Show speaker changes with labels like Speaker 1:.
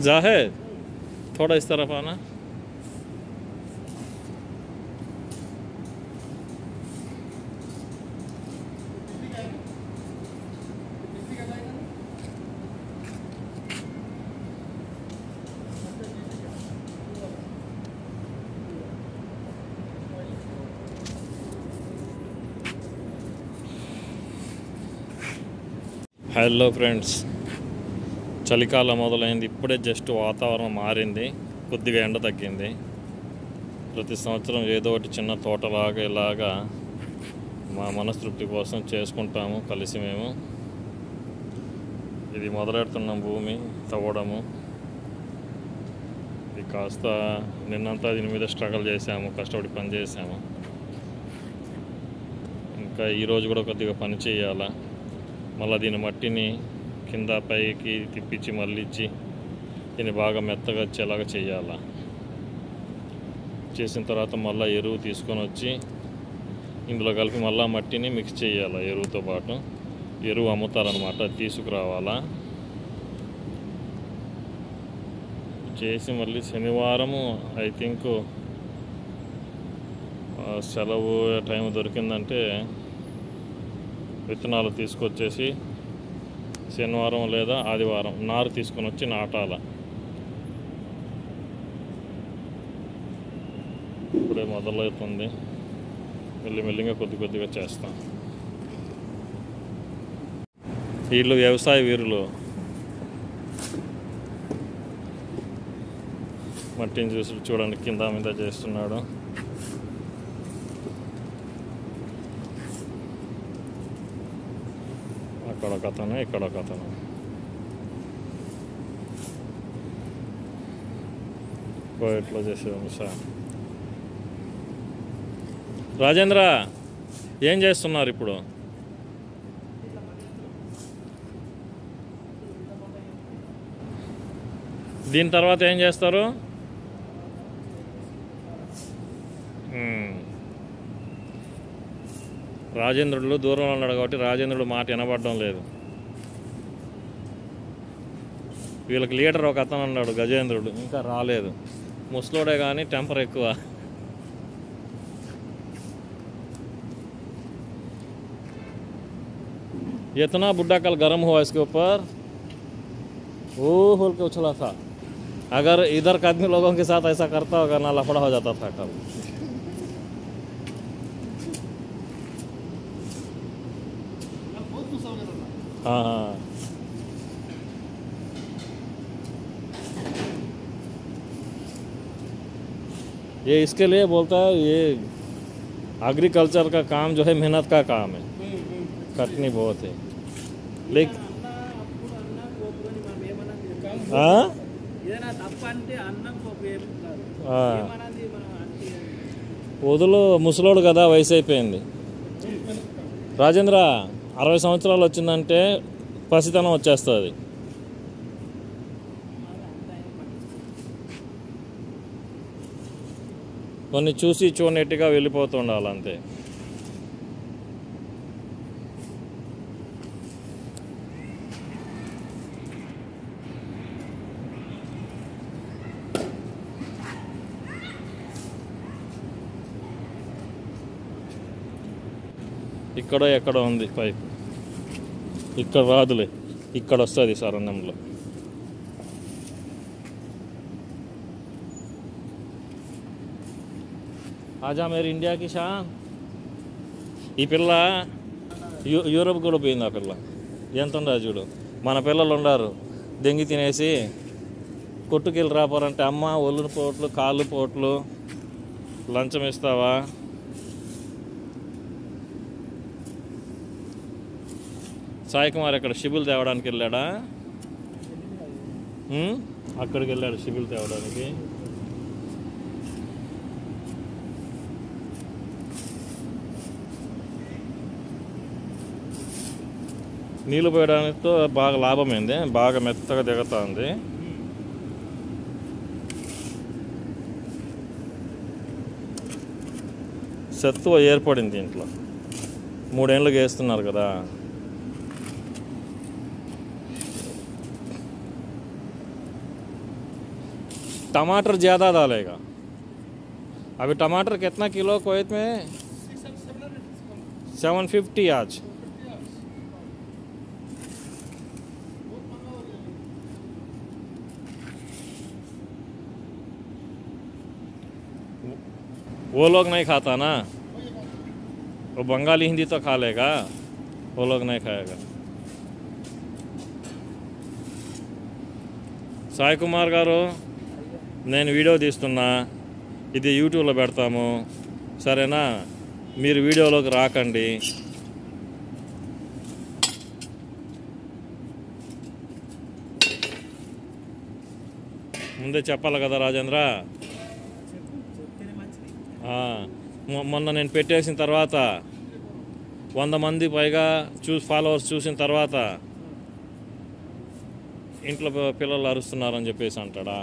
Speaker 1: जाहिद थोड़ा इस तरफ आना। హలో ఫ్రెండ్స్, చలికాలం మొదలైంది. ఇప్పుడే జస్ట్ వాతావరణం మారింది, కొద్దిగా ఎండ తగ్గింది. ప్రతి సంవత్సరం ఏదో ఒకటి చిన్న తోటలాగా ఇలాగా మా మనస్తృప్తి కోసం చేసుకుంటాము కలిసి మేము. ఇది మొదలెడుతున్నాం భూమి తవ్వడము. ఇది కాస్త నిన్నంతా దీని మీద స్ట్రగల్ చేసాము, కష్టపడి పని చేసాము. ఇంకా ఈరోజు కూడా కొద్దిగా పని చేయాలా. మళ్ళీ దీని మట్టిని కింద పైకి తిప్పించి మళ్ళించి దీన్ని బాగా మెత్తగా వచ్చేలాగా చేయాలా. చేసిన తర్వాత మళ్ళీ ఎరువు తీసుకొని వచ్చి ఇందులో కలిపి మళ్ళీ మట్టిని మిక్స్ చేయాలి. ఎరువుతో పాటు ఎరువు అమ్ముతారనమాట, తీసుకురావాలా. చేసి మళ్ళీ శనివారము ఐ థింక్ సెలవు టైం దొరికిందంటే విత్తనాలు తీసుకొచ్చేసి శనివారం లేదా ఆదివారం నారు తీసుకొని వచ్చి నాటాల. ఇప్పుడే మొదలవుతుంది, మెల్లిమెల్లిగా కొద్దిగా చేస్తాం. వీళ్ళు వ్యవసాయ వీరులు. మట్టిని చూసి చూడండి, కింద మీద చేస్తున్నాడు. అక్కడ ఒక అతను, ఇక్కడ ఒక అతను. ఎట్లా చేసేవాళ్ళు సార్. రాజేంద్ర ఏం చేస్తున్నారు ఇప్పుడు? దీని తర్వాత ఏం చేస్తారు? రాజేంద్రుడు దూరంలో ఉన్నాడు కాబట్టి రాజేంద్రుడు మాట వినబడడం లేదు. వీళ్ళకి లీడర్ ఒక అతను ఉన్నాడు, గజేంద్రుడు, ఇంకా రాలేదు. ముసలోడే కానీ టెంపర్ ఎక్కువ. इतना बुढ़ा कल गर्म हुआ इसके ऊपर, वो होल के उछला था. अगर इधर का आदमी लोगों के साथ ऐसा करता होगा ना, लफड़ा हो जाता था कल. हाँ हाँ, ये इसके लिए बोलता है, ये एग्रीकल्चर का काम जो है मेहनत का काम है, कटनी बहुत है. लेकिन వదులు, ముసలోడు కదా, వయసు అయిపోయింది. రాజేంద్ర 60 సంవత్సరాలు వచ్చిందంటే పసితనం వచ్చేస్తుంది. కొన్ని చూసి చూడనట్టుగా వెళ్ళిపోతూ ఉండాలి అంతే. ఇక్కడ ఎక్కడ ఉంది పైప్, ఇక్కడ రాదులే, ఇక్కడ వస్తుంది సరంధంలో. ఆజా మేరీ ఇండియాకి షాన్. ఈ పిల్ల యూరోప్ కూడా పోయింది. ఆ పిల్ల ఎంత ఉండదు చూడు. మన పిల్లలు ఉండారు దెంగి తినేసి కొట్టుకెళ్ళి రాపోరంటే, అమ్మ ఒళ్ళు పోట్లు కాళ్ళు పోట్లు లంచం ఇస్తావా? సాయి కుమార్ అక్కడ షిబులు తేవడానికి వెళ్ళాడా? అక్కడికి వెళ్ళాడు షిబులు తేవడానికి. నీళ్ళు పోయడానితో బాగా లాభమైంది, బాగా మెత్తగా దిగుతుంది. సత్తువ ఏర్పడింది దీంట్లో. 3 ఏళ్ళకి వేస్తున్నారు కదా. टमाटर ज़्यादा डालेगा। अभी टमाटर कितना किलो कुवैत में? 750 आज। वो लोग नहीं खाता ना, वो बंगाली हिंदी तो खा लेगा, वो लोग नहीं खाएगा। సాయి కుమార్ గారు, నేను వీడియో తీస్తున్నా, ఇది యూట్యూబ్లో పెడతాము, సరేనా? మీరు వీడియోలోకి రాకండి. ముందే చెప్పాలి కదా రాజేంద్ర. మొన్న నేను పెట్టేసిన తర్వాత 100 మంది పైగా ఫాలోవర్స్ చూసిన తర్వాత ఇంట్లో పిల్లలు అరుస్తున్నారని చెప్పేసి అంటాడా?